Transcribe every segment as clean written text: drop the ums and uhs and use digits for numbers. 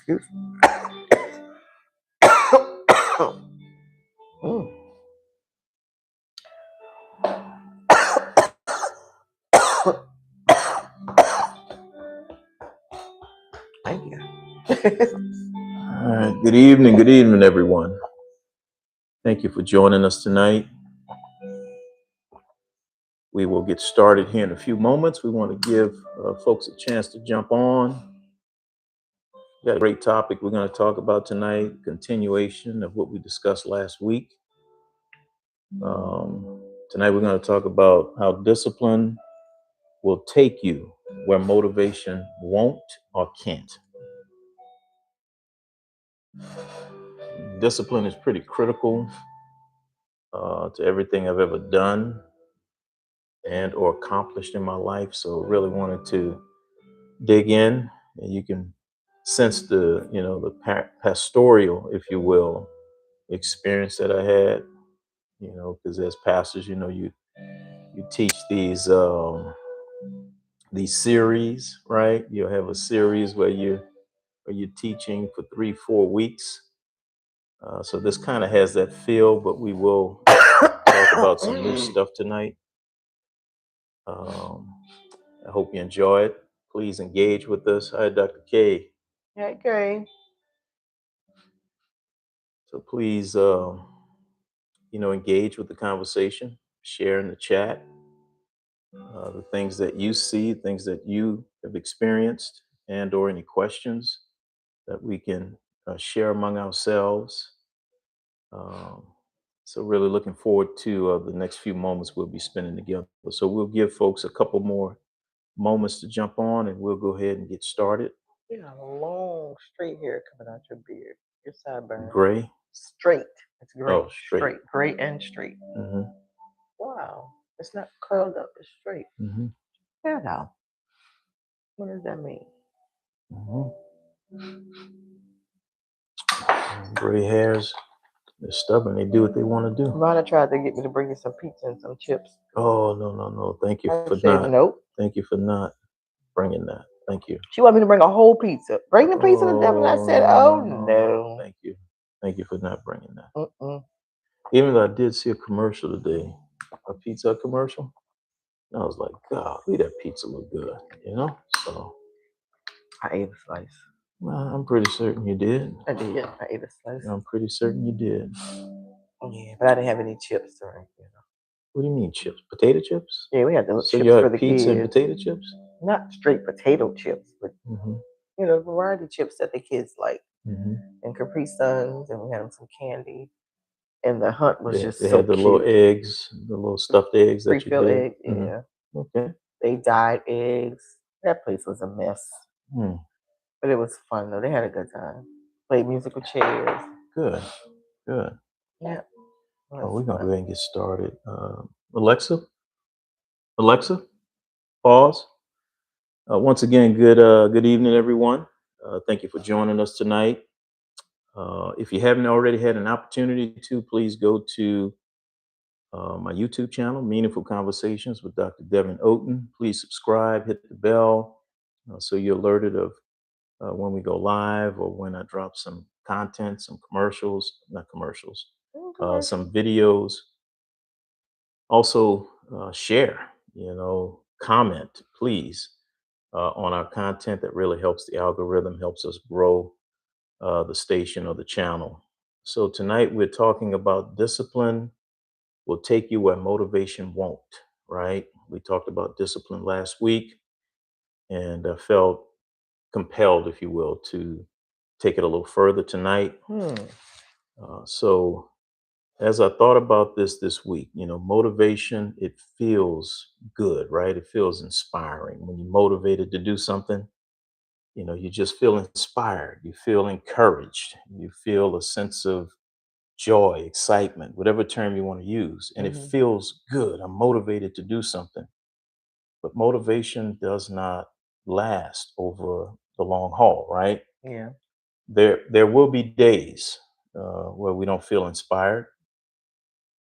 Excuse me. Mm. Thank you. All right. Good evening, everyone. Thank you for joining us tonight. We will get started here in a few moments. We want to give folks a chance to jump on. We got a great topic we're going to talk about tonight, continuation of what we discussed last week. Tonight we're going to talk about how discipline will take you where motivation won't or can't. Discipline is pretty critical to everything I've ever done and or accomplished in my life. So really wanted to dig in, and you can sense the pastoral, if you will, experience that I had, because as pastors, you teach these series, right? You'll have a series where you're teaching for 3-4 weeks. So this kind of has that feel, but we will talk about some new stuff tonight. I hope you enjoy it. Please engage with us. Hi, Dr. K. Hey, Gray. So please, engage with the conversation, share in the chat, the things that you see, things that you have experienced, and or any questions that we can share among ourselves. Um, so really looking forward to the next few moments we'll be spending together. So we'll give folks a couple more moments to jump on, and we'll go ahead and get started. You got a long straight hair coming out your beard. Your sideburn. Gray. Straight. It's gray. Oh, straight. Gray and straight. Mm-hmm. Wow. It's not curled up. It's straight. Mm-hmm. Yeah, now. What does that mean? Mm-hmm. Gray hairs, they're stubborn. They do what they want to do. Rhonda tried to get me to bring you some pizza and some chips. Oh, no. Thank you for I said, not. nope. Thank you for not bringing that. Thank you. She wanted me to bring a whole pizza. Bring the pizza to them. And I said, no. Thank you. Thank you for not bringing that. Mm-mm. Even though I did see a commercial today, a pizza commercial, and I was like, God, that pizza look good, So I ate a slice. I'm pretty certain you did. I did. I ate a slice. I'm pretty certain you did. Yeah, but I didn't have any chips or anything. What do you mean chips? Potato chips? Yeah, we had the So chips you for had the pizza kids. and potato chips? Not straight potato chips, but Mm-hmm. variety chips that the kids like. Mm-hmm. And Capri Suns, and we had them some candy. And the hunt was just They so had the cute. little eggs, the little stuffed eggs that you Pre-filled did. eggs, yeah. Okay. They dyed eggs. That place was a mess. But it was fun though. They had a good time. Played musical chairs. Good. Yeah. Oh, we're gonna go ahead and get started. Alexa, pause. Once again, good evening, everyone. Thank you for joining us tonight. If you haven't already had an opportunity to, please go to my YouTube channel, Meaningful Conversations with Dr. Devin Oten. Please subscribe, hit the bell, so you're alerted of when we go live or when I drop some content, some some videos. Also, share, comment, please, on our content. That really helps the algorithm, helps us grow the station or the channel. So tonight we're talking about discipline will take you where motivation won't, right? We talked about discipline last week, and I felt compelled, if you will, to take it a little further tonight. So as I thought about this week, motivation, it feels good, right? It feels inspiring when you're motivated to do something. You just feel inspired, you feel encouraged, you feel a sense of joy, excitement, whatever term you want to use. And it feels good. I'm motivated to do something. But motivation does not last over the long haul, right? Yeah. There will be days where we don't feel inspired,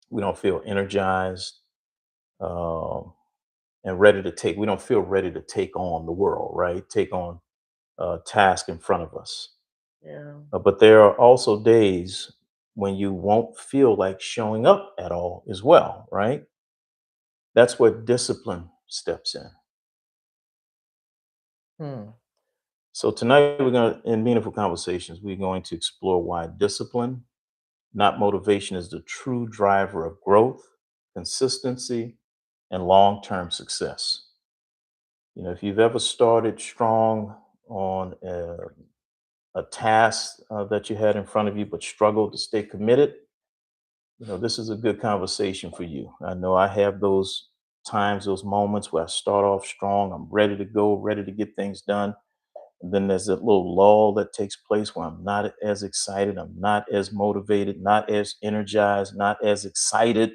we don't feel energized, and ready to take. We don't feel ready to take on the world, right? Take on task in front of us. Yeah. But there are also days when you won't feel like showing up at all as well, right? That's where discipline steps in. Hmm. So tonight we're going to, in Meaningful Conversations, we're going to explore why discipline, not motivation, is the true driver of growth, consistency, and long-term success. If you've ever started strong on a task that you had in front of you, but struggled to stay committed, this is a good conversation for you. I know I have those times, those moments where I start off strong, I'm ready to go, ready to get things done. And then there's that little lull that takes place where I'm not as excited, I'm not as motivated, not as energized, not as excited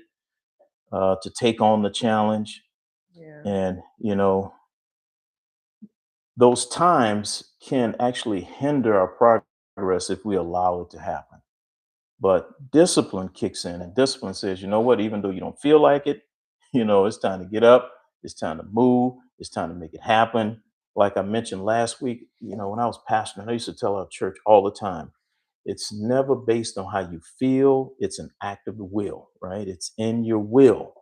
to take on the challenge. Yeah. And, those times can actually hinder our progress if we allow it to happen. But discipline kicks in, and discipline says, you know what, even though you don't feel like it, it's time to get up, it's time to move, it's time to make it happen. Like I mentioned last week, when I was pastoring, I used to tell our church all the time, it's never based on how you feel, it's an act of the will, right? It's in your will.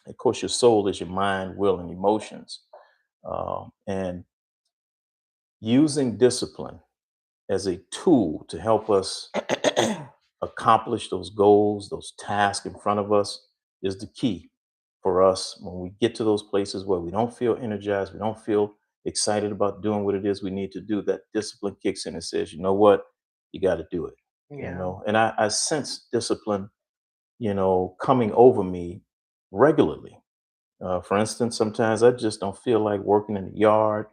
Of course, your soul is your mind, will, and emotions. And using discipline as a tool to help us accomplish those goals, those tasks in front of us is the key for us when we get to those places where we don't feel energized, we don't feel excited about doing what it is we need to do. That discipline kicks in and says, you know what, you got to do it. Yeah. And I sense discipline, coming over me regularly. For instance, sometimes I just don't feel like working in the yard,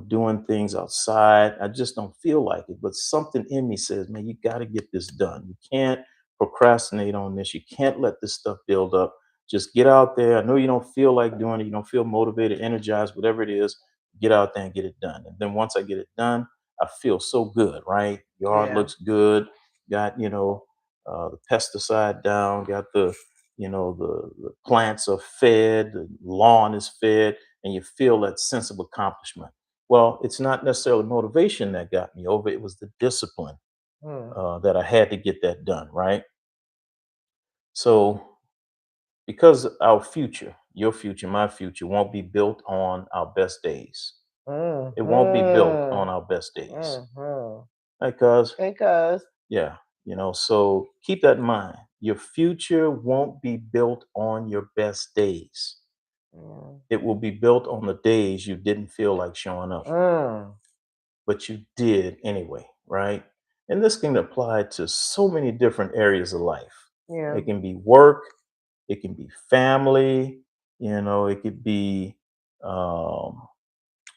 doing things outside. I just don't feel like it. But something in me says, man, you got to get this done. You can't procrastinate on this. You can't let this stuff build up. Just get out there. I know you don't feel like doing it. You don't feel motivated, energized, whatever it is. Get out there and get it done. And then once I get it done, I feel so good, right? Yard Yeah. looks good. Got, the pesticide down, got the plants are fed, the lawn is fed, and you feel that sense of accomplishment. Well, it's not necessarily motivation that got me over, it was the discipline Hmm. that I had to get that done, right? So because our future, your future, my future, won't be built on our best days. It won't be built Mm-hmm. on our best days. Mm-hmm. Because Because. yeah, so keep that in mind. Your future won't be built on your best days. Mm. It will be built on the days you didn't feel like showing up, Mm. but you did anyway, right? And this can apply to so many different areas of life. Yeah. It can be work, it can be family, it could be um,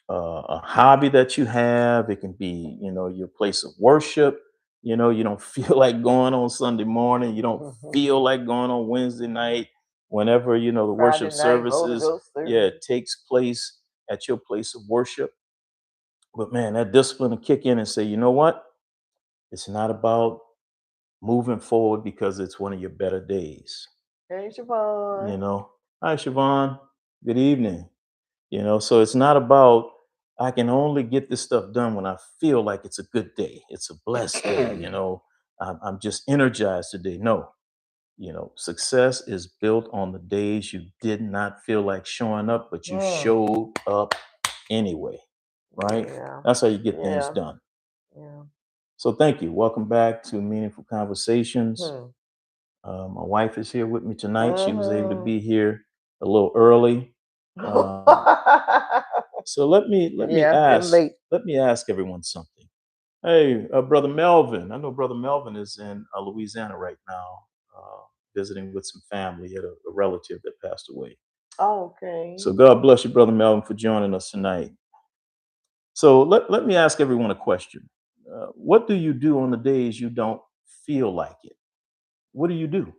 a hobby that you have. It can be, your place of worship. You don't feel like going on Sunday morning. You don't feel like going on Wednesday night. Whenever, the Friday worship night Holy services, Ghost yeah, service. takes place at your place of worship. But man, that discipline to kick in and say, you know what? It's not about moving forward because it's one of your better days. Hey, You Siobhan. know, hi, Siobhan. Good evening. So it's not about I can only get this stuff done when I feel like it's a good day, it's a blessed day. I'm just energized today. No, success is built on the days you did not feel like showing up, but you Mm. showed up anyway, right? Yeah. That's how you get things Yeah. done. Yeah. So thank you. Welcome back to Meaningful Conversations. Hmm. My wife is here with me tonight. She was able to Mm-hmm. be here a little early. Um, So let me Yeah, been ask late. let me ask everyone something. Hey, brother Melvin. I know brother Melvin is in Louisiana right now, visiting with some family. He had a relative that passed away. Okay. So God bless you, brother Melvin, for joining us tonight. So let me ask everyone a question. What do you do on the days you don't feel like it? What do you do?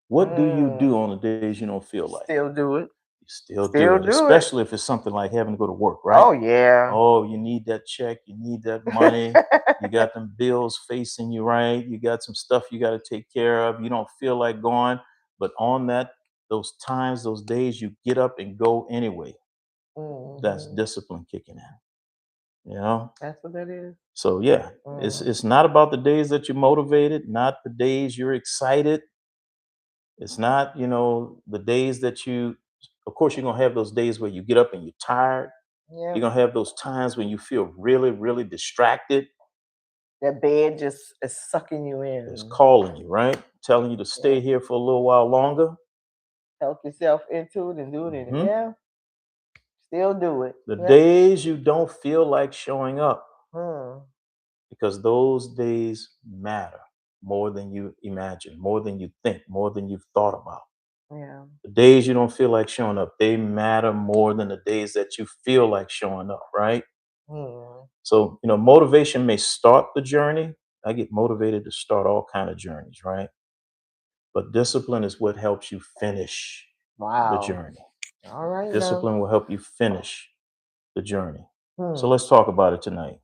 What do you do Mm. on the days you don't feel like it? Still do it. You still do Still it, do it. especially if it's something like having to go to work, right? Oh yeah. Oh, you need that check, you need that money, you got them bills facing you, right? You got some stuff you got to take care of. You don't feel like going, but on those times, those days, you get up and go anyway. That's Hmm. discipline kicking in. you know. That's what that is. So yeah, Mm. it's not about the days that you're motivated, not the days you're excited. It's not, the days that you, of course, you're gonna have those days where you get up and you're tired. You're Yep. gonna have those times when you feel really, really distracted. That bed just is sucking you It's in. calling you, right? Telling you to stay Yeah. here for a little while longer. Talk yourself into it and do it. And Hmm. yeah, still do it. The Yep. days you don't feel like showing up, Hmm. because those days matter more than you imagine, more than you think, more than you've thought about. Yeah. The days you don't feel like showing up, they matter more than the days that you feel like showing up, right? Hmm. So, motivation may start the journey. I get motivated to start all kind of journeys, right? But discipline is what helps you finish the Wow. journey. All right now. Discipline will help you finish the journey. So Hmm. let's talk about it tonight.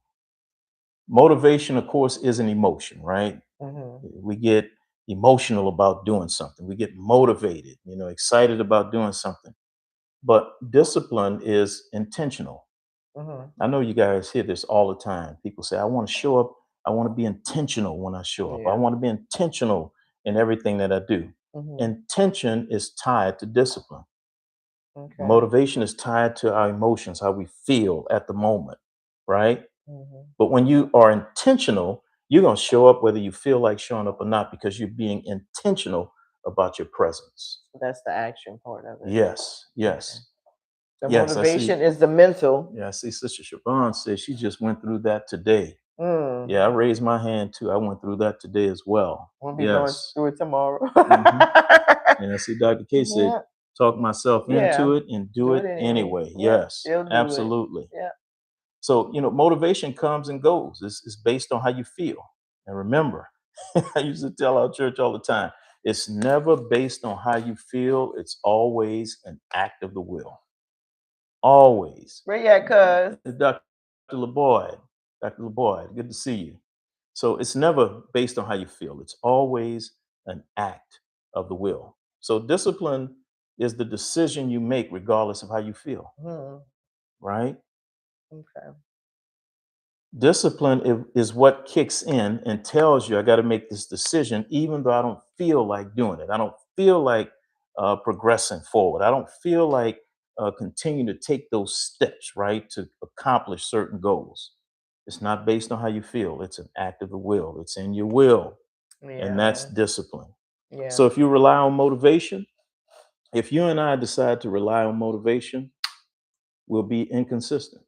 Motivation, of course, is an emotion, right? Hmm. We get emotional about doing something. We get motivated, excited about doing something. But discipline is intentional. Hmm. I know you guys hear this all the time. People say, I want to show up. I want to be intentional when I show up. I Yeah. want to be intentional in everything that I do. Hmm. Intention is tied to discipline. Okay. Motivation is tied to our emotions, how we feel at the moment, right? Hmm. But when you are intentional, you're going to show up whether you feel like showing up or not because you're being intentional about your presence. That's the action part of it. Yes, Okay. yes, The yes. I see. motivation is the mental. Yeah, I see Sister Siobhan says she just went through that today. Mm. Yeah, I raised my hand too. I went through that today as well. We'll be going Yes. through it tomorrow. Hmm. And I see Dr. K said, Yeah. talk myself Yeah. into it and do Do it it anyway. anyway. Yep. Yes, Still do it. absolutely. Yep. So, motivation comes and goes. It's based on how you feel. And remember, I used to tell our church all the time, it's never based on how you feel. It's always an act of the will. Always. Where you at, cuz? Dr. LeBoyd, Dr. LeBoyd, good to see you. So it's never based on how you feel. It's always an act of the will. So discipline is the decision you make regardless of how you feel, Hmm. right? Okay. Discipline is what kicks in and tells you I got to make this decision, even though I don't feel like doing it. I don't feel like progressing forward. I don't feel like continuing to take those steps, right, to accomplish certain goals. It's not based on how you feel. It's an act of the will. It's in your will, and that's Yeah. discipline. So Yeah. if you rely on motivation, if you and I decide to rely on motivation, we'll be inconsistent.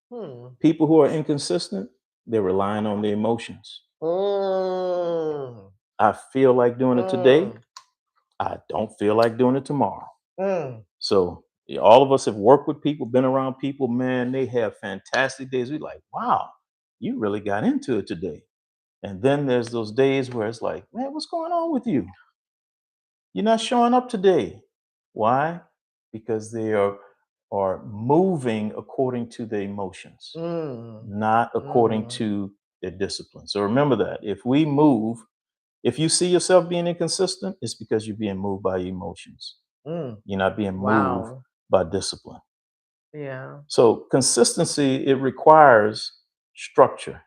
Hmm. People who are inconsistent, they're relying on their emotions. Mm. I feel like doing it today. Mm. I don't feel like doing it tomorrow. Mm. So yeah, all of us have worked with people, been around people, man, they have fantastic days. We like, wow, you really got into it today. And then there's those days where it's like, man, what's going on with you? You're not showing up today. Why? Because they are moving according to their emotions, Mm. not according Mm. to their discipline. So remember that if you see yourself being inconsistent, it's because you're being moved by your emotions. Mm. You're not being moved Wow. by discipline. Yeah. So consistency, it requires structure.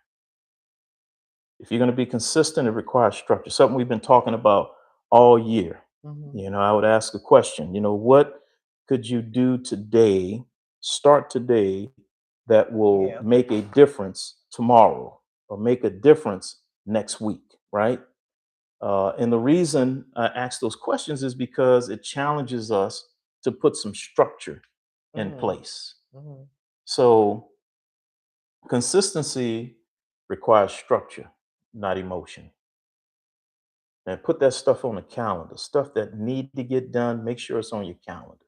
If you're going to be consistent, it requires structure. Something we've been talking about all year. Hmm. I would ask a question, what could you do today, start today, that will Yeah. make a difference tomorrow or make a difference next week, right? And the reason I ask those questions is because it challenges us to put some structure in Hmm. place. Hmm. So consistency requires structure, not emotion. And put that stuff on the calendar, stuff that need to get done. Make sure it's on your calendar.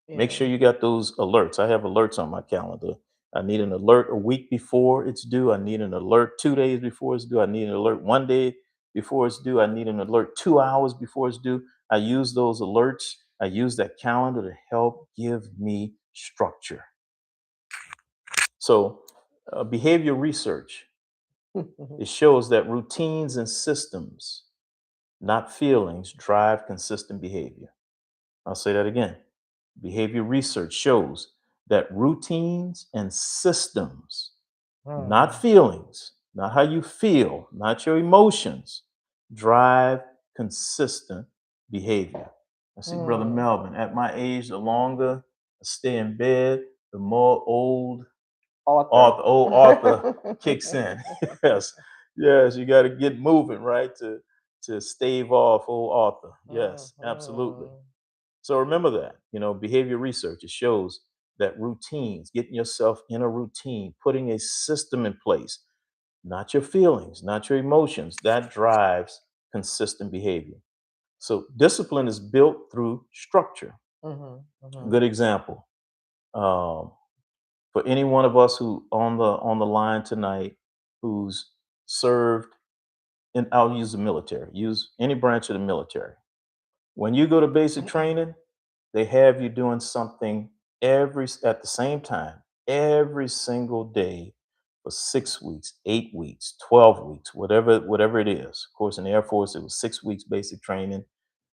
Make Yeah. sure you got those alerts. I have alerts on my calendar. I need an alert a week before it's due. I need an alert 2 days before it's due. I need an alert one day before it's due. I need an alert 2 hours before it's due. I use those alerts. I use that calendar to help give me structure. So, behavior research, it shows that routines and systems, not feelings, drive consistent behavior. I'll say that again. Behavior research shows that routines and systems, Not Mm. feelings, not how you feel, not your emotions, drive consistent behavior. I see Brother Mm. Melvin. At my age, the longer I stay in bed, the more Author. old Arthur kicks in. Yes, yes, you got to get moving, right, to stave off old Arthur. Yes, absolutely. Mhm. So remember that, behavior research, it shows that routines, getting yourself in a routine, putting a system in place, not your feelings, not your emotions, that drives consistent behavior. So discipline is built through structure. Mhm. Good Mhm. example. Um, for any one of us who on the line tonight who's served and I'll use the military, use any branch of the military. When you go to basic training, they have you doing something at the same time every single day for 6 weeks, 8 weeks, 12 weeks, whatever it is. Of course, in the Air Force, it was 6 weeks basic training.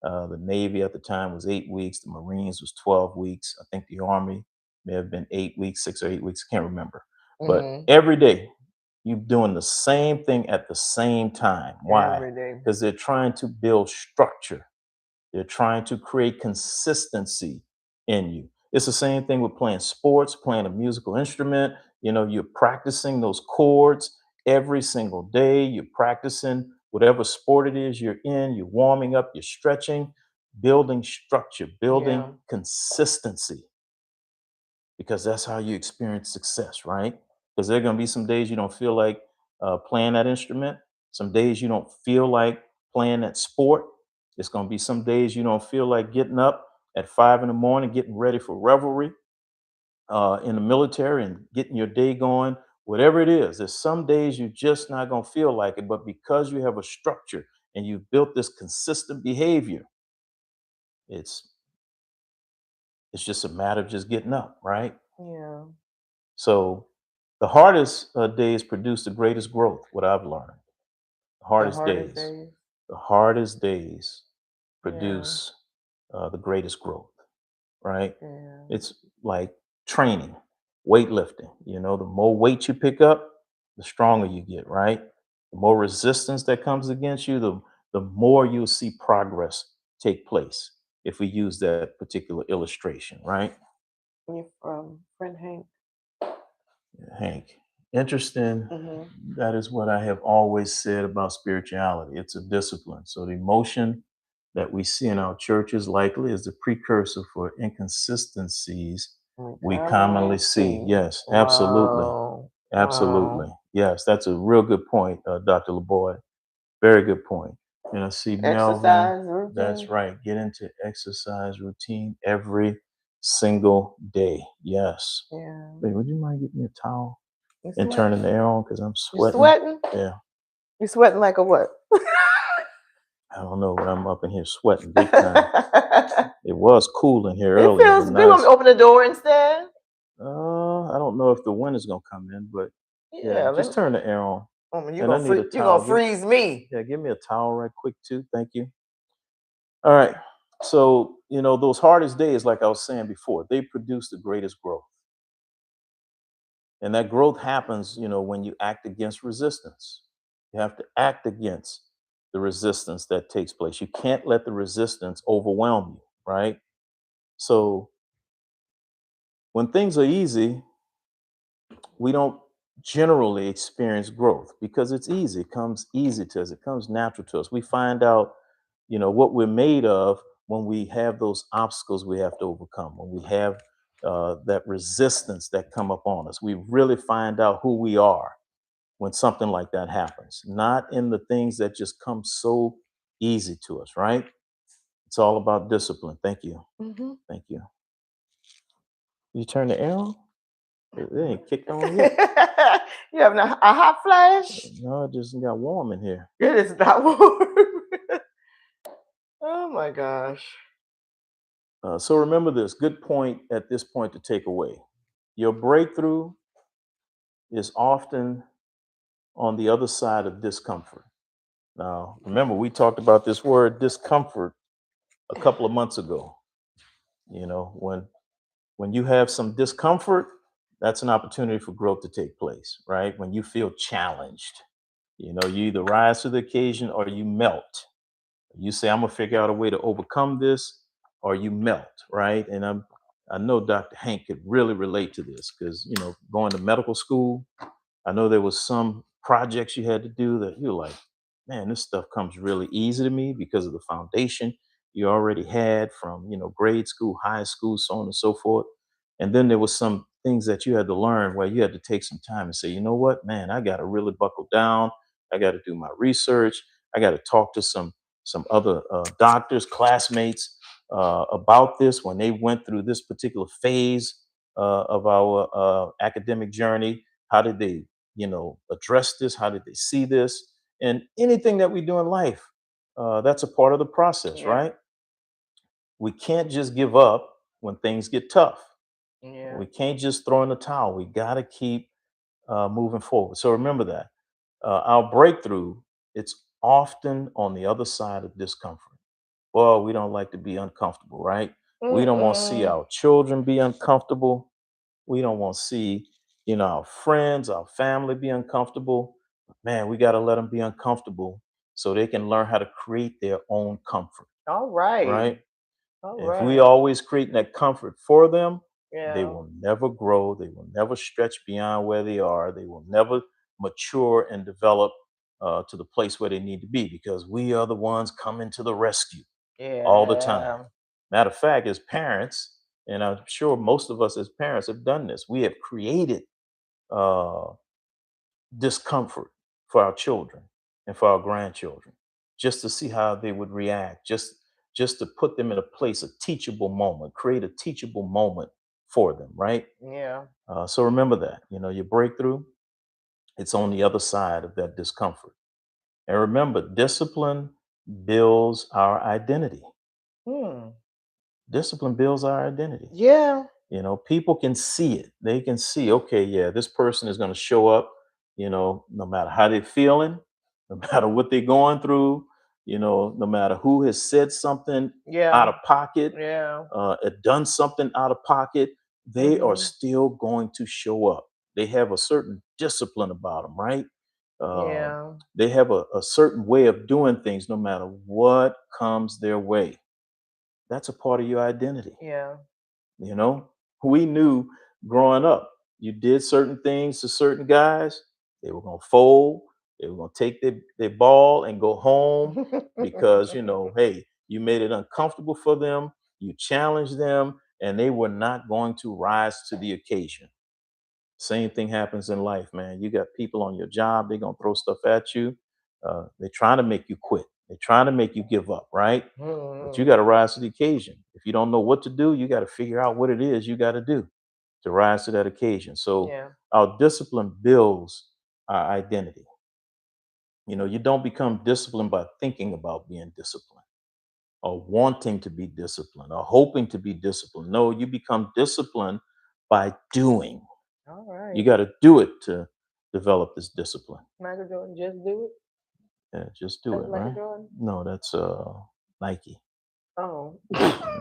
The Navy at the time was 8 weeks. The Marines was 12 weeks. I think the Army may have been 8 weeks, 6 or 8 weeks. I can't remember. But Mhm. every day, you're doing the same thing at the same time. Why? Every day. Because they're trying to build structure, they're trying to create consistency in you. It's the same thing with playing sports, playing a musical instrument. You're practicing those chords every single day. You're practicing whatever sport it is you're in. You're warming up, you're stretching, building structure, building Yeah. consistency, because that's how you experience success, right? Because there are going to be some days you don't feel like playing that instrument, some days you don't feel like playing that sport. It's going to be some days you don't feel like getting up at 5 in the morning, getting ready for revelry in the military and getting your day going. Whatever it is, there's some days you're just not going to feel like it, but because you have a structure and you've built this consistent behavior, it's it's just a matter of just getting up, right? Yeah. So the hardest days produce the greatest growth, what I've learned. The The hardest hardest days, days. the hardest days Yeah. produce the greatest growth, right? Yeah. It's like training, weightlifting. The more weight you pick up, the stronger you get, right? The more resistance that comes against you, the more you'll see progress take place. If we use that particular illustration, right? You friend Hank. Hank, interesting. Mhm. That is what I have always said about spirituality. It's a discipline. So the emotion that we see in our churches likely is the precursor for inconsistencies We we commonly commonly see. see. Yes, absolutely. Wow. Absolutely. Wow. Yes, that's a real good point, Dr. LeBoy. Very good point. And I see Melvin. Exercise That's routine. right. Get into exercise routine every single day. Yes. Yeah. Hey, would you mind getting me a towel You and sweat. turning the air on? Because I'm You sweating. sweating? Yeah. You sweating like a what? I don't know, but I'm up in here sweating big time. It was cool in here It earlier, but feels. We now want me it's. to open the door instead? I don't know if the wind is gonna come in, but yeah, Yeah. just turn the air on. You And I gonna need a you gonna towel. freeze me? Yeah, give me a towel right quick too. Thank you. All right. So, those hardest days, like I was saying before, they produce the greatest growth. And that growth happens, when you act against resistance. You have to act against the resistance that takes place. You can't let the resistance overwhelm you, right? So when things are easy, we don't generally experience growth because it's easy. It comes easy to us. It comes natural to us. We find out, what we're made of when we have those obstacles we have to overcome. When we have that resistance that come up on us, we really find out who we are when something like that happens. Not in the things that just come so easy to us, right? It's all about discipline. Thank you. Hmm. Thank you. You turn the air on? It ain't kicked on yet. You having a hot flash? No, it just got warm in here. It is not warm. Oh my gosh. So remember this good point at this point to take away. Your breakthrough is often on the other side of discomfort. Now, remember, we talked about this word discomfort a couple of months ago. When you have some discomfort, That's an opportunity for growth to take place, right? When you feel challenged, you either rise to the occasion or you melt. You say, I'm gonna figure out a way to overcome this, or you melt, right? And I know Dr. Hank could really relate to this because going to medical school, I know there was some projects you had to do that you're like, man, this stuff comes really easy to me because of the foundation you already had from, grade school, high school, so on and so forth. And then there was some things that you had to learn where you had to take some time and say, you know what, man, I got to really buckle down. I got to do my research. I got to talk to some other doctors, classmates about this when they went through this particular phase of our academic journey. How did they address this? How did they see this? And anything that we do in life, that's a part of the process, Yeah. right? We can't just give up when things get tough. Yeah. We can't just throw in the towel. We got to keep moving forward. So remember that our breakthrough, it's often on the other side of discomfort. Well, we don't like to be uncomfortable, right? We don't want to see Mm-mm. our children be uncomfortable. We don't want to see, our friends, our family be uncomfortable. Man, we got to let them be uncomfortable so they can learn how to create their own comfort, All right. right? All If we right. always create that comfort for them, they Yeah. will never grow. They will never stretch beyond where they are. They will never mature and develop to the place where they need to be because we are the ones coming to the rescue all the time. Yeah. Matter of fact, as parents, and I'm sure most of us as parents have done this, we have created uh, discomfort for our children and for our grandchildren just to see how they would react, just to put them in a place, a teachable moment, create a teachable moment for them, right? Yeah. So remember that, your breakthrough, it's on the other side of that discomfort. And remember, discipline builds our identity. Hmm. Discipline builds our identity. Yeah. People can see it. They can see, okay, yeah, this person is going to show up, no matter how they're feeling, no matter what they're going through, no matter who has said something out Yeah. of pocket, Yeah. done something out of pocket, they are Mm-hmm. still going to show up. They have a certain discipline about them, right? Um, Yeah. they have a certain way of doing things no matter what comes their way. That's a part of your identity. Yeah. You know, we knew growing up, you did certain things to certain guys, they were going to fold, they were going to take their ball and go home because, hey, you made it uncomfortable for them, you challenged them, and they were not going to rise to the occasion. Same thing happens in life, man. You got people on your job, they're going to throw stuff at you. They're trying to make you quit, they're trying to make you give up, right? But you Hmm. got to rise to the occasion. If you don't know what to do, you got to figure out what it is you got to do to rise to that occasion. So Yeah. our discipline builds our identity. You don't become disciplined by thinking about being disciplined or wanting to be disciplined or hoping to be disciplined. No, you become disciplined by doing. All You right. got to do it to develop this discipline. Michael Jordan, just do it. Yeah, just do That's it, Michael right? Jordan. No, that's Nike. Oh,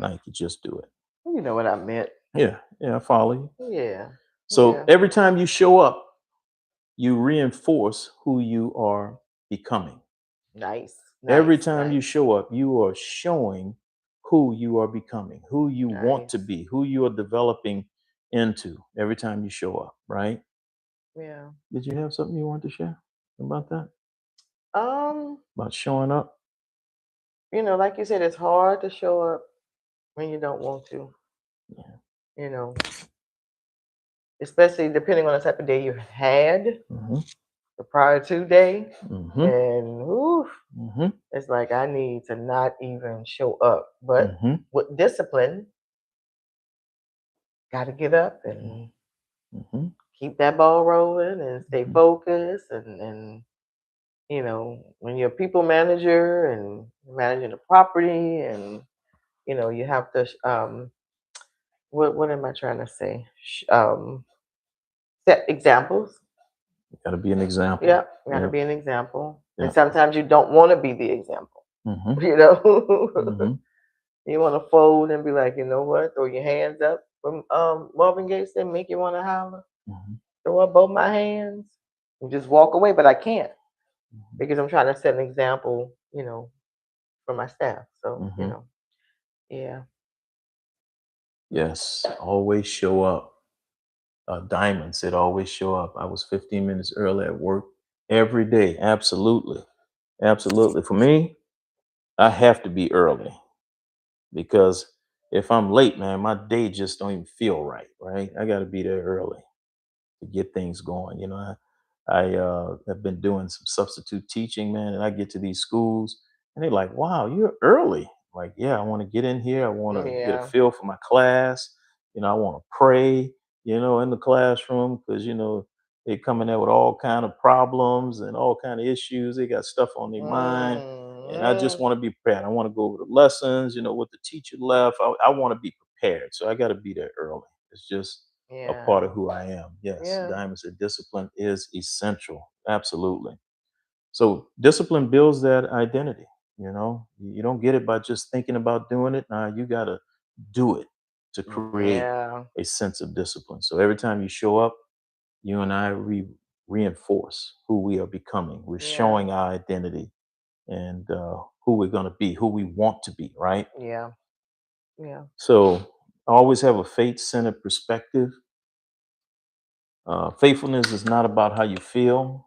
Nike, just do it. you know what I meant. Yeah, yeah, I follow you. Yeah. So Yeah. every time you show up, you reinforce who you are becoming. Nice. Every Nice. time you Nice. show up, you are showing who you are becoming, who you want to Nice. be, who you are developing into every time you show up, right? Yeah. Did you have something you want to share about that? Um, About showing up? like you said, it's hard to show up when you don't want to, Yeah. you know, especially depending on the type of day you had Hmm. the prior to day. Hmm. And oof, Hmm. it's like I need to not even show up. But Hmm. with discipline, got to get up and Hmm. keep that ball rolling and stay focused. And when you're a people manager and managing a property, and you have to what am I trying to say? Set examples. Got to be an example. Yeah, got to Yeah. be an example. And Yeah. sometimes you don't want to be the example. Hmm. You know, Hmm. you want to fold and be like, you know what? Throw your hands up. From Marvin Gaye said, make you want to holler. Mhm, throw up both my hands, and just walk away. But I can't mhm, because I'm trying to set an example, for my staff. So, mhm. yeah, Yes, always show up. Diamond said, always show up. I was 15 minutes early at work every day. Absolutely. Absolutely. For me, I have to be early because if I'm late, man, my day just don't even feel right. Right. I got to be there early to get things going. I have been doing some substitute teaching, man, and I get to these schools and they're like, wow, you're early. Like, yeah, I want to get in here. I want to get a yeah, feel for my class. I want to pray, in the classroom because, they come in there with all kind of problems and all kind of issues. They got stuff on their mind. And I just mm, want to be prepared. I want to go over the lessons, what the teacher left. I want to be prepared. So I got to be there early. It's just a part yeah, of who I am. Yes, yeah, Diamond said discipline is essential. Absolutely. So discipline builds that identity. You don't get it by just thinking about doing it. Now you got to do it to create yeah, a sense of discipline. So every time you show up, you and I reinforce who we are becoming. We're yeah, showing our identity and who we're going to be, who we want to be, right? yeah, yeah. So always have a faith centered perspective. Faithfulness is not about how you feel.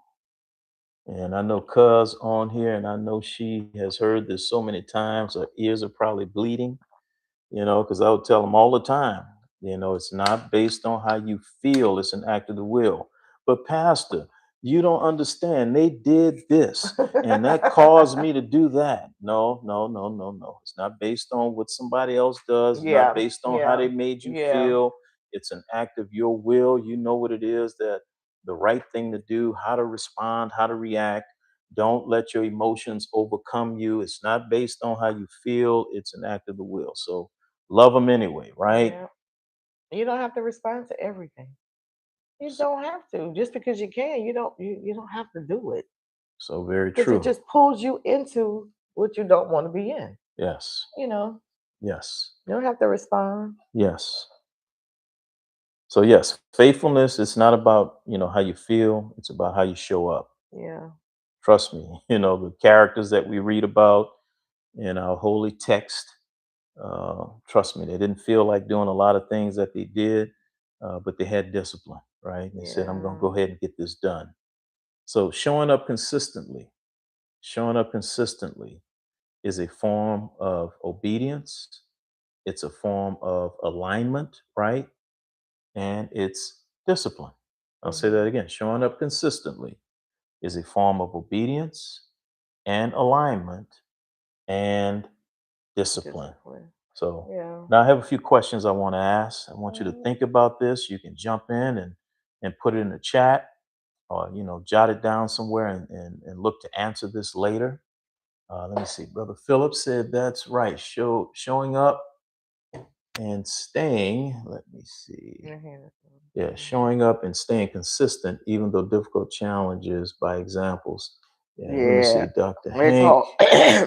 And I know Cuz on here, and I know she has heard this so many times. Her ears are probably bleeding, because I would tell them all the time, it's not based on how you feel, it's an act of the will. But, Pastor, you don't understand. They did this, and that caused me to do that. No, no, no, no, no. It's not based on what somebody else does, it's not Yeah, based on how yeah, they made you yeah, feel. It's an act of your will. You know what it is that the right thing to do, how to respond, how to react. Don't let your emotions overcome you. It's not based on how you feel, it's an act of the will. So love them anyway, right? yeah. You don't have to respond to everything. You So, don't have to. Just because you can, you don't have to do it so very because it true. just pulls you into what you don't want to be in. Yes, You know, yes, you don't have to respond. yes. So yes, faithfulness is not about how you feel. It's about how you show up. Yeah, Trust me. The characters that we read about in our holy text. Trust me, they didn't feel like doing a lot of things that they did, but they had discipline, right? They said, "I'm going to yeah, go ahead and get this done." So showing up consistently is a form of obedience. It's a form of alignment, right? And it's discipline. I'll say that hmm, again. Showing up consistently is a form of obedience and alignment and discipline. discipline. So Yeah. now I have a few questions I want to ask. I want you to Mhm. think about this. You can jump in and put it in the chat or jot it down somewhere and look to answer this later. Let me see. Brother Philip said that's right. Showing up and staying. Let me see. Mhm. Yeah, Mhm. showing up and staying consistent, even though difficult challenges by examples. Yeah, let me Yeah, see. Dr. it's Hank. hard.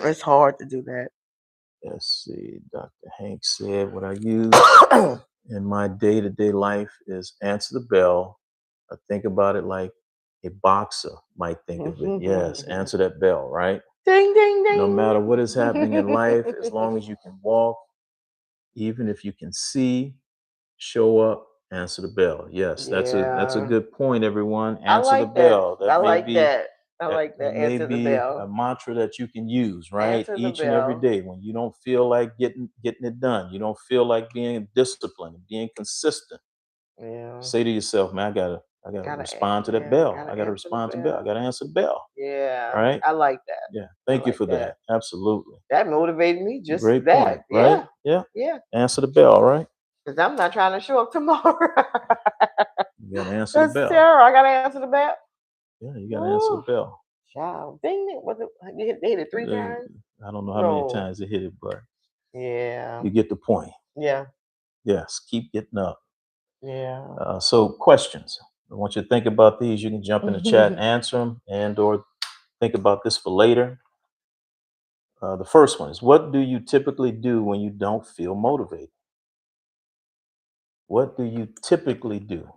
It's hard to do that. Let's see. Dr. Hank said, what I use in my day to day life is answer the bell. I think about it like a boxer might think of it. Yes, Ding, answer that bell, right? ding, No matter what is ding. happening in life, as long as you can walk, even if you can see, show up, answer the bell. Yes, that's a Yeah, good point, everyone. I Answer the like that. bell. I That may like be that. I that, like that that. may Answer the be a bell. mantra that you can use, right? Answer the Each and every bell. day when you don't feel like getting it done, you don't feel like being disciplined, being consistent. Yeah, Say to yourself, man, I gotta respond to that bell. gotta I gotta answer the respond to the bell. I bell. gotta answer the bell. Yeah, Right? I like that. Yeah. I Thank you like for that. that. Absolutely. That motivated me. Just Great point, that. right? Yeah, Yeah. yeah. Answer the bell, right? Because I'm not trying to show up tomorrow. You gotta answer the That's bell. terrible. I gotta answer the bell. Yeah, you gotta answer the Woo. bell. Child, ding it. Was it? They hit it three Uh, times. I don't know how many No. times they hit it, but Yeah. you get the point. Yeah. Yes, keep getting up. Yeah. So questions. I want you to think about these. You can jump in the chat, answer them, and or think about this for later. The first one is, what do you typically do when you don't feel motivated? What do you typically do?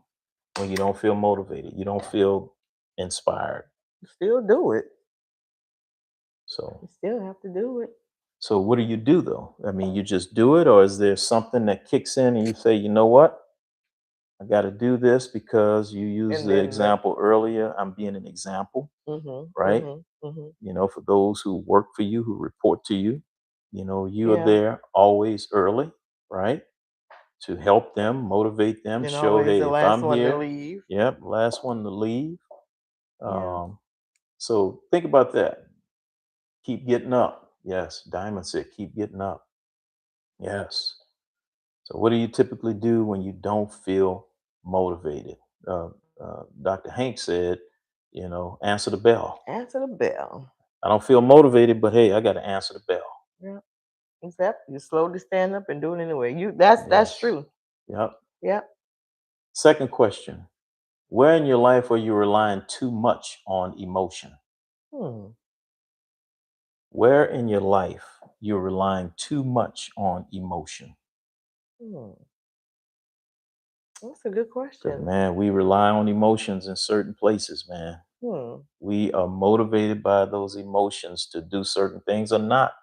when you don't feel motivated, you don't feel inspired. You still do it. So You still have to do it. so what do you do though? I mean, you just do it, or is there something that kicks in and you say, you know what? I got to do this because you used And the then example earlier. I'm being an example, right? mhm. For those who work for you, who report to you, you are Yeah. there always early, right? To help them, motivate them, And show, always hey, the if last I'm one to here, leave. yep, last one to leave. Yeah. Um, so think about that. Keep getting up. Yes, Diamond said, keep getting up. Yes. So, what do you typically do when you don't feel motivated? Dr. Hank said, answer the bell. Answer the bell. I don't feel motivated, but hey, I got to answer the bell. Yeah. Exactly. You slowly stand up and do it anyway. That's Yes. true. Yep. Yep. Second question. Where in your life are you relying too much on emotion? Hmm. Where in your life you're relying too much on emotion? Hmm. That's a good Because, question. man, we rely on emotions in certain places, man. Hmm. We are motivated by those emotions to do certain things or not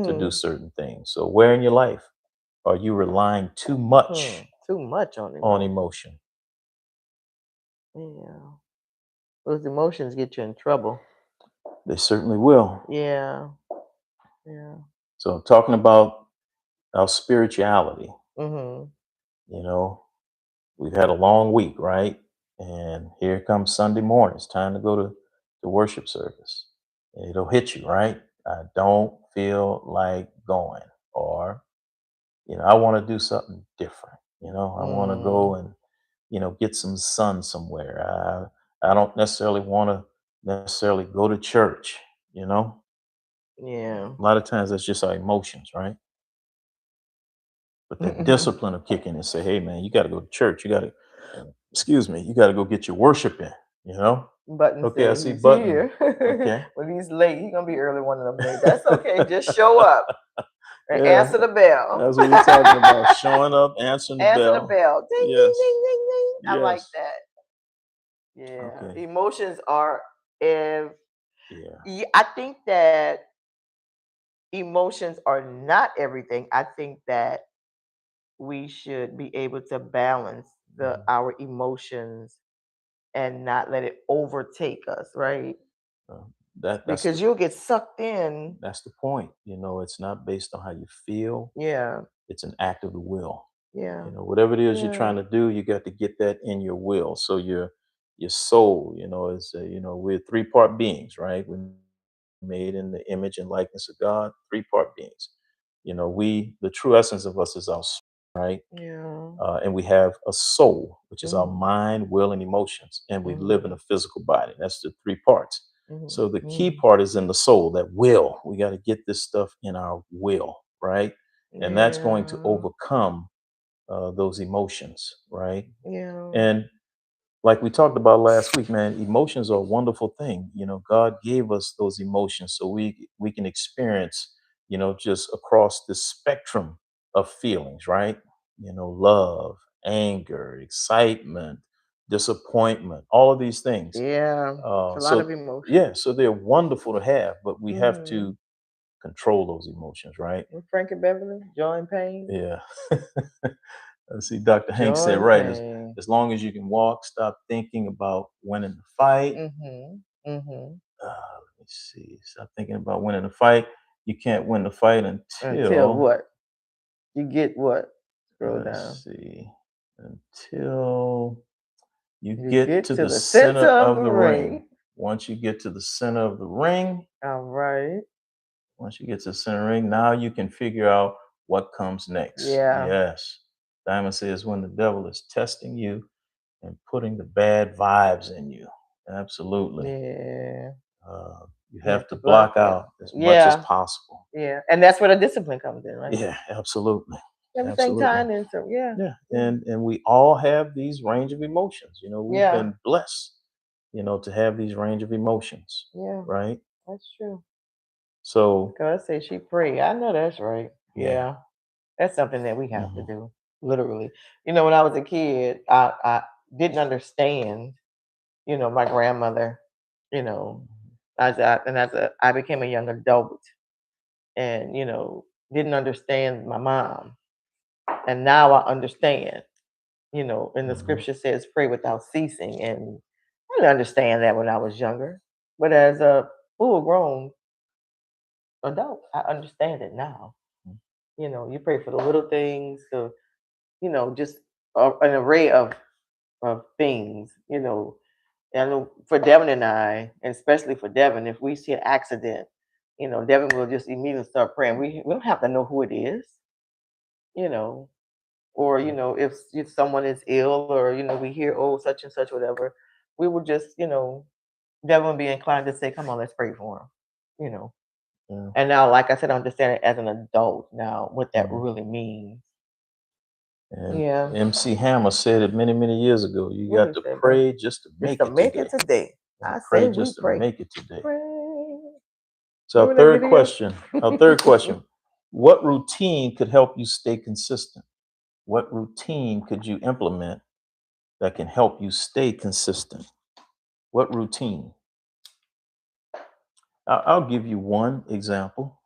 to do Hmm. certain things. So, where in your life are you relying too Hmm. much Too much on on emotion. emotion? Yeah. Those emotions get you in trouble. They certainly will. Yeah. Yeah. So, talking about our spirituality, Mhm. you know, we've had a long week, right? And here comes Sunday morning. It's time to go to the worship service. It'll hit you, right? I don't feel like going, or I want to do something different. I want to go Mm. and get some sun somewhere. I don't necessarily want to necessarily go to church. You know, Yeah. a lot of times that's just our emotions, right? But that discipline of kicking and say, hey man, you got to go to church. You got to, excuse me, you got to go get your worship in. You know, Button okay, I said see he's Button. here. Okay, When he's late, he's gonna be early one of them days. That's okay. Just show up and yeah, answer the bell. that's what we're talking about. Showing up, answering the Answer the bell. bell. Ding ding Yes, ding ding ding. I like yes. that. Yeah. Okay, Emotions are if yeah. yeah, I think that emotions are not everything. I think that we should be able to balance the Mhm. our emotions and not let it overtake us, right? Uh, that's Because the you'll get sucked in. That's the point. It's not based on how you feel. Yeah, It's an act of the will. yeah, Whatever it is you're yeah, trying to do, you got to get that in your will. So your soul, is we're three-part beings, right? We're made in the image and likeness of God, three-part beings. The true essence of us is our soul, right? yeah. And we have a soul, which is our Mhm, mind, will, and emotions, and we live in mhm, a physical body. That's the three parts. mhm, So the key mhm. part is in the soul, that will. We got to get this stuff in our will, right? And that's going to Yeah, overcome those emotions, right? yeah, And like we talked about last week, man, emotions are a wonderful thing. God gave us those emotions so we can experience, just across the spectrum of feelings, right? Love, anger, excitement, disappointment, all of these things. yeah. It's a lot of So emotion. yeah, so they're wonderful to have, but we have Mhm. to control those emotions, right? And Frankie Beverly, Joy and Pain, Yeah. Let's see, Dr. Hanks Joy said, and right, Pain. as long as you can walk, stop thinking about winning the fight. Mhm, mhm. Let me see, stop thinking about winning the fight. You can't win the fight Until until, what? You get what? Scroll down. let's see, until you You get get to to the the center center of of the the ring. ring. Once you get to the center of the ring, All right. once you get to the center ring, now you can figure out what comes next. Yeah. Yes. Diamond says when the devil is testing you and putting the bad vibes in you. Absolutely. Yeah. You You have have to to block block it. out as much as Yeah. possible. Yeah. And that's where the discipline comes in, right? Yeah, absolutely. At the same Absolutely. time, and so yeah. Yeah. Yeah. And we all have these range of emotions. We've Yeah. been blessed, to have these range of emotions, Yeah. right? That's true. So God say she pray. I know that's right. yeah. Yeah. That's something that we have to Mhm. do. Literally. When I was a kid, didn't understand, my grandmother, you know, I became a young adult and, didn't understand my mom. And now I understand, and the Hmm. scripture says pray without ceasing. And I didn't understand that when I was younger. But as a full grown adult, I understand it now. You pray for the little things, just an array of things, And for Devin and I, and especially for Devin, if we see an accident, Devin will just immediately start praying. We don't have to know who it is, you know, or if someone is ill, or we hear, oh, such and such, whatever, we would just, Devin would be inclined to say, come on, let's pray for him, Yeah. And now, like I said, I understand it as an adult now what that Mhm. really means. And Yeah. MC Hammer said it many, many years ago. You What he got to said, bro? pray just to Just make to it make it today. today. Got to I pray say we just to pray. make it today. Pray. So Remember that video? our third question, what routine could help you stay consistent? What routine could you implement that can help you stay consistent? What routine? I'll give you one example.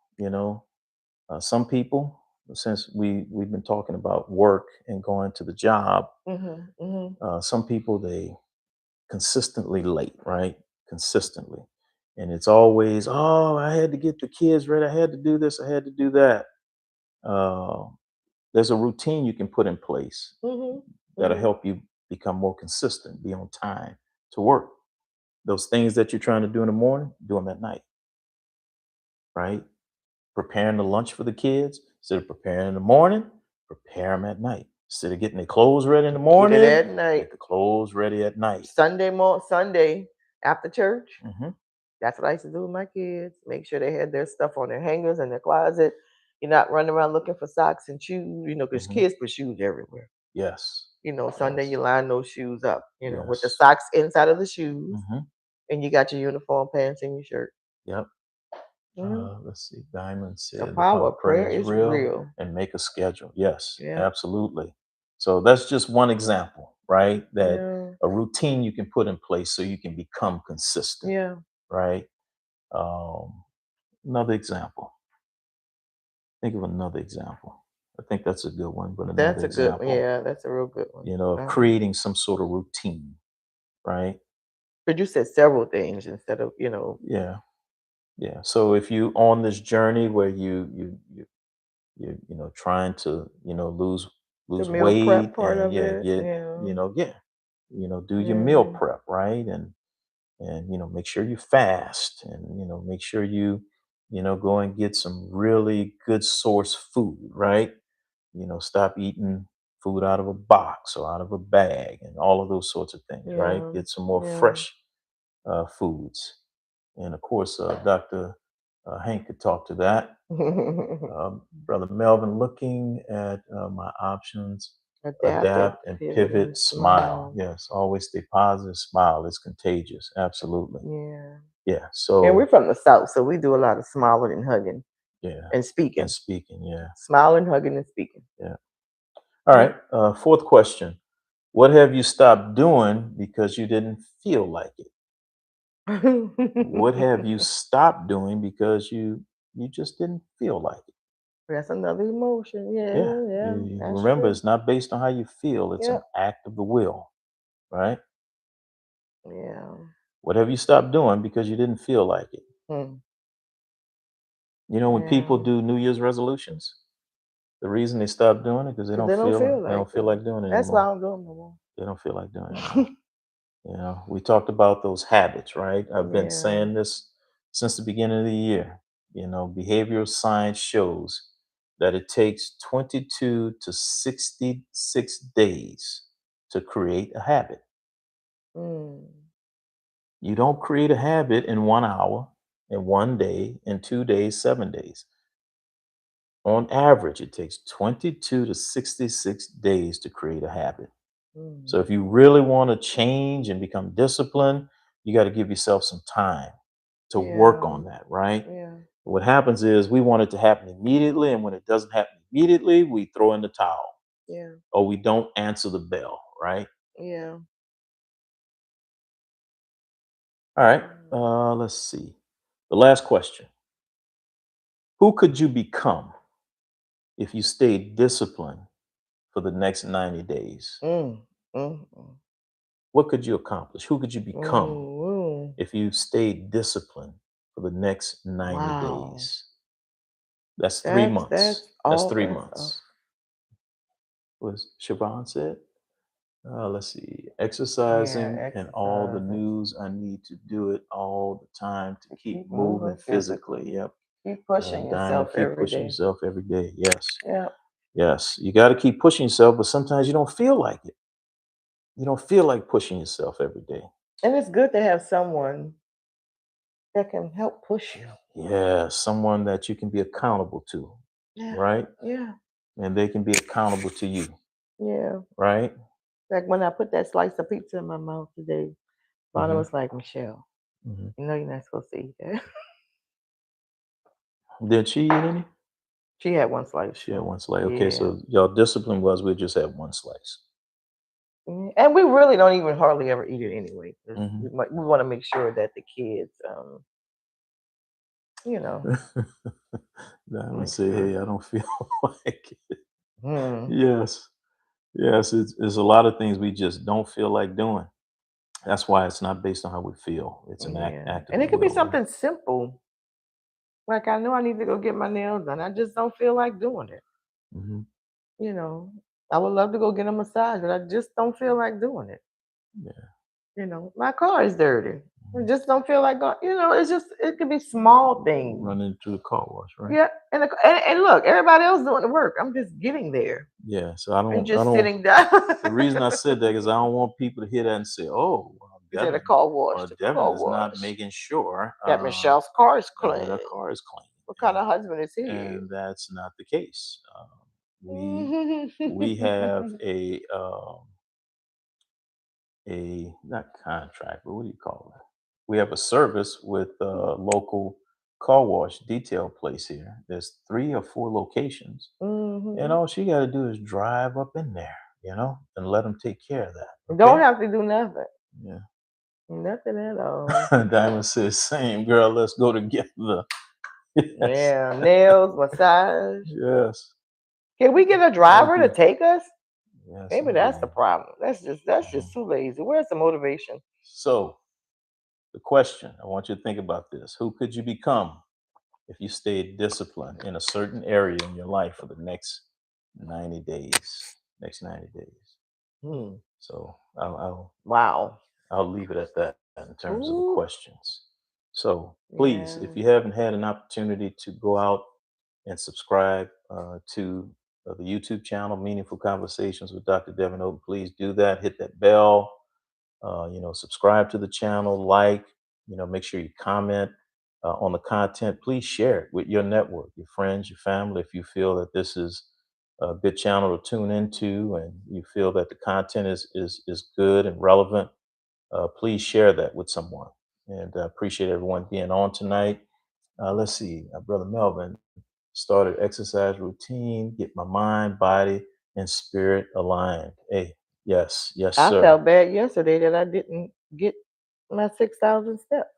Some people, since we've been talking about work and going to the job, Hmm. some people they consistently late, right? Consistently, and it's always, oh, I had to get the kids ready, I had to do this, I had to do that. Uh, there's a routine you can put in place Hmm. that'll Hmm. help you become more consistent, be on time to work. Those things that you're trying to do in the morning, do them at night, right? Preparing the lunch for the kids, instead of preparing in the morning, prepare them at night. Instead of getting their clothes ready in the Get it morning, at night. get the clothes ready at night. Sunday after church. Hmm. That's what I used to do with my kids. Make sure they had their stuff on their hangers in their closet. You're not running around looking for socks and shoes, because Hmm. kids put shoes everywhere. Yes. Sunday Yes. you line those shoes up, with the Yes. socks inside of the shoes, Hmm. and you got your uniform pants and your shirt. Yep. Hmm. Let's see. Diamond The said the power power of of prayer prayer is is real real. and make a schedule. Yes, Yeah. absolutely. So that's just one example, right? That Yeah. a routine you can put in place so you can become consistent, Yeah. right? Um, Another example. Think of another example. I think that's a good one, but another That's a good one. example, Yeah, that's a real good one. of creating some sort of routine, right? But you said several things instead of, Yeah, yeah. So if you on this journey where you trying to the lose meal prep weight, part and of yeah, it. Yeah. do your meal Yeah. prep, right? And make sure you fast, and make sure you go and get some really good source food, right? Stop eating food out of a box or out of a bag and all of those sorts of things, right? Yeah. Get some more Yeah. fresh foods. And of course, Dr. Hank could talk to that. Brother Melvin, looking at my options, Adapt, adapt and pivot, pivot, and smile. smile. Yes, always stay positive. Smile is contagious. Absolutely. Yeah. Yeah. And we're So, from the South, so we do a lot of smiling and hugging yeah. and And speaking. speaking. Yeah. Smiling, hugging, and speaking. Yeah. All Yeah. right. Fourth question. What have you stopped doing because you didn't feel like it? What have you stopped doing because you just didn't feel like it? That's another emotion. Yeah. Yeah, yeah, You that's remember, true. it's not based on how you feel, it's an Yep. act of the will, right? Yeah. What have you stopped doing because you didn't feel like it? Hmm. When people Yeah. do New Year's resolutions, the reason they stop doing it because Because they don't feel they like don't feel them. like doing it That's why I anymore. don't do them no They don't feel like doing it more. anymore. We talked about those habits, right? I've been Yeah. saying this since the beginning of the year. Behavioral science shows that it takes 22 to 66 days to create a habit. Mm. You don't create a habit in 1 hour, in 1 day, in 2 days, 7 days. On average, it takes 22 to 66 days to create a habit. So Mm. if you really want to change and become disciplined, you got to give yourself some time to work Yeah. on that, right? Yeah. What happens is we want it to happen immediately, and when it doesn't happen immediately, we throw in the towel Yeah. or we don't answer the bell, right? Yeah. All right. Let's see. The last question: who could you become if you stayed disciplined for the next 90 days? Mm, mm, mm, What could you accomplish? Who could you become mm. if you stayed disciplined for the next 90 Wow. days? That's three That's months. That's all. three That's all. months. Was Siobhan said? Let's see. Yeah, Exercising and all the exercise and news. I need to do it all the time to to keep keep moving moving physically. physically. Yep. Keep pushing Diamond, yourself keep every pushing day. yourself every day. Yes. Yeah. Yes. You got to keep pushing yourself, but sometimes you don't feel like it. You don't feel like pushing yourself every day. And it's good to have someone that can help push you. Yeah. Someone that you can be accountable to, Yeah. right? Yeah. And they can be accountable to you, Yeah. right? Like when I put that slice of pizza in my mouth today, Lana hmm was like, Michelle, hmm you know you're not supposed to eat that. Did she eat any? She had one slice. She had So, one slice. Okay, yeah. so y'all discipline was we just had one slice. And we really don't even hardly ever eat it anyway. 'Cause hmm we want to make sure that the kids, you know, Diamond make say, sure. "Hey, I don't feel like it." Hmm. Yes, yes. It's a lot of things we just don't feel like doing. That's why it's not based on how we feel. It's an Yeah. act of And the it could be will, right? something simple. Like I know I need to go get my nails done. I just don't feel like doing it. hmm You know, I would love to go get a massage, but I just don't feel like doing it. Yeah. My car is dirty. I Mhm. just don't feel like going. It's just it could be small things. Running through the car wash, right? Yeah, and look, everybody else doing the work. I'm just getting there Yeah. So I and don't. I just don't. sitting down. The reason I said that is I don't want people to hear that and say, "Oh, well, He said a Devin, car wash, or the Devin car is not wash. making sure That Michelle's car is that our clean. car is clean," What kind of husband is he? and that's not the case. We have a not contract, but what do you call it? We have a service with a local car wash detail place here. There's 3 or 4 locations, and Hmm. all she got to do is drive up in there, and let them take care of that. Don't Okay? have to do nothing. Yeah. Nothing at all. Diamond says, "Same girl. Let's go together." Yes. Yeah, nails, massage. Yes. Can we get a Thank driver to you. take us? Yes, Maybe that's the indeed. problem. That's just Mhm. too lazy. Where's the motivation? So, the question I want you to think about this: who could you become if you stayed disciplined in a certain area in your life for the next 90 days? Next 90 days. Hmm. So Wow. I'll leave it at that in terms of the Ooh. questions. So please, if Yeah. you haven't had an opportunity to go out and subscribe to the YouTube channel, Meaningful Conversations with Dr. Devin Oak, please do that. Hit that bell. Subscribe to the channel, like, make sure you comment on the content. Please share it with your network, your friends, your family. If you feel that this is a good channel to tune into, and you feel that the content is good and relevant, please share that with someone. And I appreciate everyone being on tonight. Let's see, Brother Melvin started exercise routine, get my mind, body, and spirit aligned. Hey, yes, yes, I sir. felt bad yesterday that I didn't get my 6,000 steps.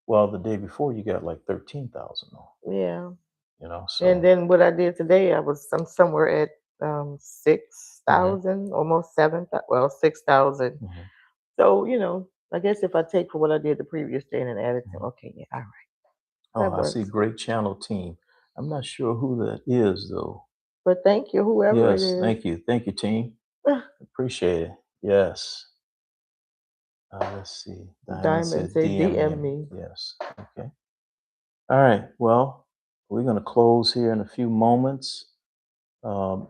Well, the day before you got like 13,000, though, Yeah. And so then what I did today, I'm somewhere at mhm, 6,000, almost 7,000. Well, 6,000. mhm, So I guess if I take for what I did the previous day and then add it to, mhm. okay, yeah, all right, Oh, that I see. works. Great channel team. I'm not sure who that is, though. But thank you, whoever it Yes, is. thank you. Thank you, team. Appreciate it. Yes. Let's see. Diamond Diamond said say DM DM him. me. Yes. Okay. All right. Well, we're going to close here in a few moments.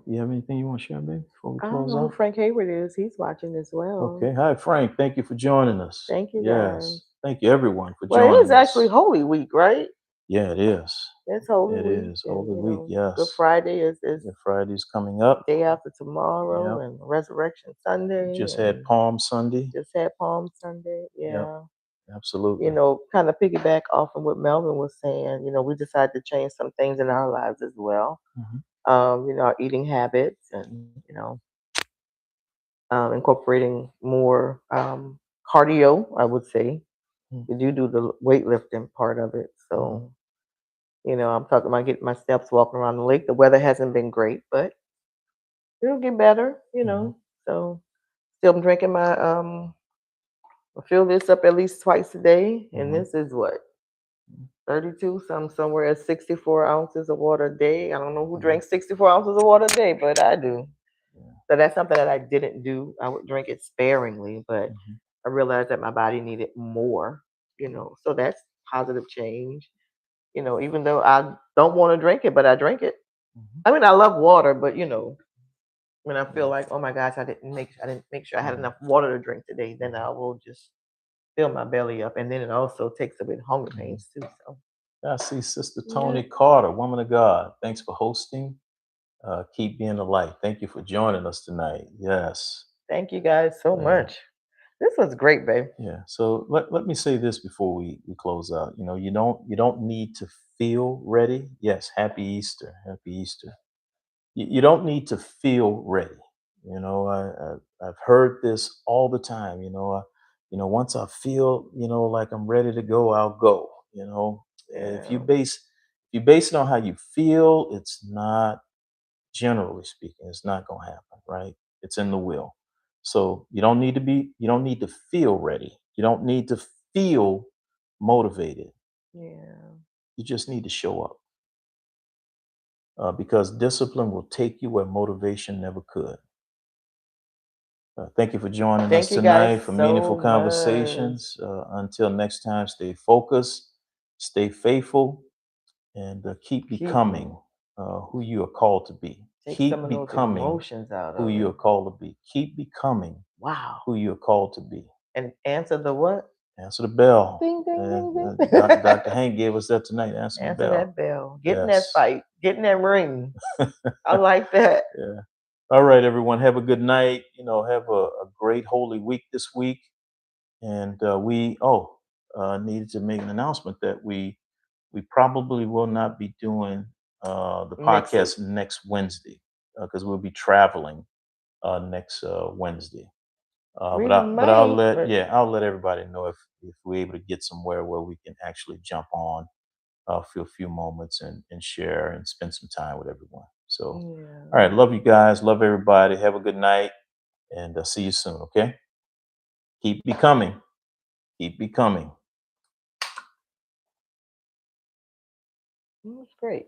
You have anything you want to share, babe, before we I don't close know who out? Frank Hayward is. He's watching as Okay. well. Hi, Frank. Thank you for joining us. Thank you guys. Yes. Thank you, everyone, for Well, it is joining actually us. Holy Week, right? Yeah, it is. It's Holy It Week, is. and Holy Week. Good Yes. Friday is Good Friday's coming up. day after tomorrow, Yep. and Resurrection Sunday, Just had and Palm Sunday. just had Palm Sunday. Yep. Yeah. Absolutely. Kind of piggyback off of what Melvin was saying. We decided to change some things in our lives as well. Mhm. Our eating habits, and incorporating more cardio, I would say. Mm, You do the weightlifting part of it. mhm, So, I'm talking about getting my steps walking around the lake. The weather hasn't been great, but it'll get better. mhm, So still I'm drinking my I fill this up at least twice a day, and mhm, this is what 32. So I'm somewhere at 64 ounces of water a day. I don't know who mhm, drinks 64 ounces of water a day, but I do. yeah, So that's something that I didn't do. I would drink it sparingly, but mhm, I realized that my body needed more. yeah, So that's positive change. Even though I don't want to drink it, but I drink it. mhm, I mean, I love water, but when I feel yeah, like, oh my gosh, I didn't make sure I had mhm, enough water to drink today, then mhm, I will just fill my belly up, and then it also takes away the hunger mhm. pains too. So I see Sister yeah, Tony Carter, woman of God. Thanks for hosting. Keep being a light. Thank you for joining us tonight. Yes. thank you guys so Yeah. much. This was great, babe. Yeah. So let me say this before we close out. You don't need to feel ready. Yes, happy Easter. Happy Easter. You don't need to feel ready. I've heard this all the time. Once I feel like I'm ready to go, I'll go. If you Yeah, base it on how you feel, it's not, generally speaking, it's not going to happen, right? It's in the will. So you don't need to feel ready. You don't need to feel motivated. yeah. You just need to show up, because discipline will take you where motivation never could. Thank you for joining Thank us you guys tonight for meaningful so much. conversations. Until next time, stay focused, stay faithful, and keep Keep becoming who you are called to be. take some Keep of those becoming emotions out who of you it. are called to be. Keep becoming Wow. who you are called to be. And answer the what? Answer the bell. Ding ding ding Dr. ding. Hank gave us that tonight. Answer the Answer bell. that bell. Get in that Yes. fight. Get in that ring. I like that. Yeah. All right, everyone. Have a good night. Have a great Holy Week this week. And we needed to make an announcement that we probably will not be doing the Next week. podcast next Wednesday, because we'll be traveling next Wednesday. We But might, but I'll let everybody know if we're able to get somewhere where we can actually jump on for a few moments and share and spend some time with everyone. So, all yeah. right, love you guys, love everybody. Have a good night, and see you soon. Okay, keep becoming, keep becoming. It was great.